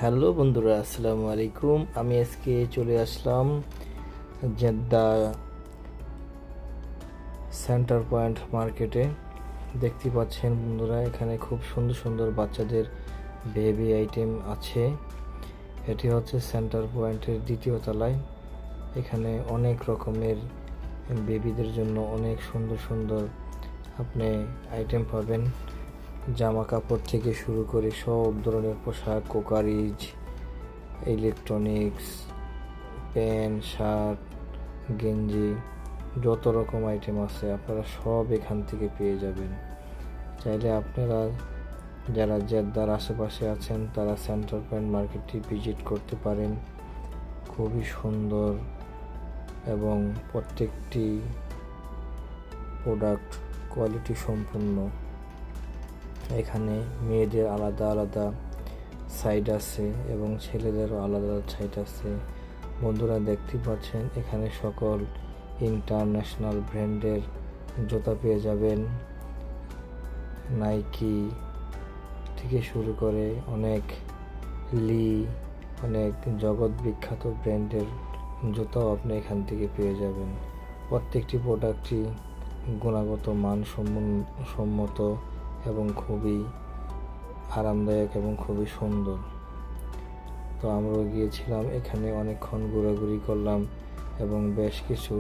Hello বন্ধুরা, আসসালামু আলাইকুম। আমি আজকে চলে আসলাম জেদ্দা সেন্টার পয়েন্ট মার্কেটে। দেখতে পাচ্ছেন বন্ধুরা, এখানে খুব সুন্দর সুন্দর বাচ্চাদের বেবি আইটেম আছে। এটি হচ্ছে সেন্টার পয়েন্টের দ্বিতীয় তলায়। এখানে অনেক রকমের বেবিদের জন্য অনেক সুন্দর সুন্দর আপনি আইটেম পাবেন। জামা কাপড় থেকে শুরু করে সব ধরনের পোশাক, কোকারিজ, ইলেকট্রনিক্স, প্যান্ট, শার্ট, গেঞ্জি, যত রকম আইটেম আছে আপনারা সব এখান থেকে পেয়ে যাবেন। চাইলে আপনারা যারা জেদ্দার আশেপাশে আছেন তারা সেন্টার পয়েন্ট মার্কেটটি ভিজিট করতে পারেন। খুবই সুন্দর এবং প্রত্যেকটি প্রোডাক্ট কোয়ালিটি সম্পূর্ণ। এখানে মেয়েদের আলাদা আলাদা সাইড আছে এবং ছেলেদেরও আলাদা আলাদা সাইড আছে। বন্ধুরা দেখতে পাচ্ছেন এখানে সকল ইন্টারন্যাশনাল ব্র্যান্ডের জুতা পেয়ে যাবেন। নাইকি থেকে শুরু করে অনেক অনেক জগৎ বিখ্যাত ব্র্যান্ডের জুতাও আপনি এখান থেকে পেয়ে যাবেন। প্রত্যেকটি প্রোডাক্টই গুণগত মান সম্মত এবং খুবই আরামদায়ক এবং খুবই সুন্দর। তো আমরাও গিয়েছিলাম, এখানে অনেকক্ষণ ঘোরাঘুরি করলাম এবং বেশ কিছু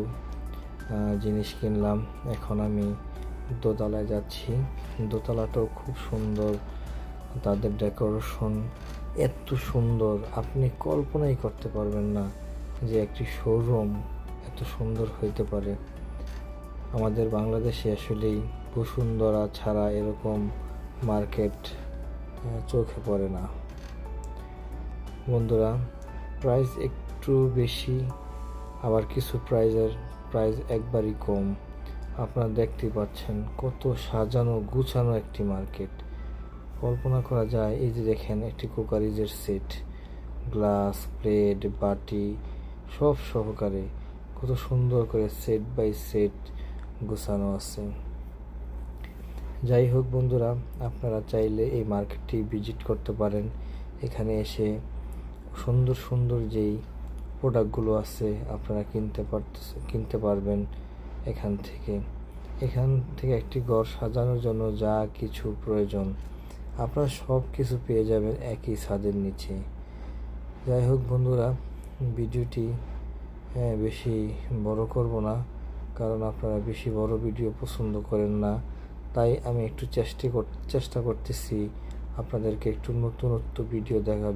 জিনিস কিনলাম। এখন আমি দোতলায় যাচ্ছি। দোতলাটাও খুব সুন্দর, তাদের ডেকোরেশন এত সুন্দর আপনি কল্পনাই করতে পারবেন না যে একটি শোরুম এত সুন্দর হইতে পারে। আমাদের বাংলাদেশে আসলেই বসুন্ধরা ছাড়া এরকম মার্কেট চোখে পড়ে না। বন্ধুরা, প্রাইস একটু বেশি, আবার কিছু প্রাইস একবারই কম। আপনারা দেখতে পাচ্ছেন কত সাজানো গুছানো একটি মার্কেট। কল্পনা করা যায়। এই যে দেখেন, একটি কুকারিজের সেট, গ্লাস, প্লেট, বাটি সব সহকারে কত সুন্দর করে সেট বাই সেট গোছানো আছে। যাই হোক বন্ধুরা, আপনারা চাইলে এই মার্কেটটি ভিজিট করতে পারেন। এখানে এসে সুন্দর সুন্দর যেই প্রোডাক্টগুলো আছে আপনারা কিনতে পারবেন এখান থেকে একটি ঘর সাজানোর জন্য যা কিছু প্রয়োজন আপনারা সব কিছু পেয়ে যাবেন একই ছাদের নিচে। যাই হোক বন্ধুরা, ভিডিওটি বেশি বড় করব না, কারণ আপনারা বেশি বড় ভিডিও পছন্দ করেন না। তাই আমি একটু চেষ্টা করতেছি আপনাদেরকে একটু নতুনত্ব ভিডিও দেখার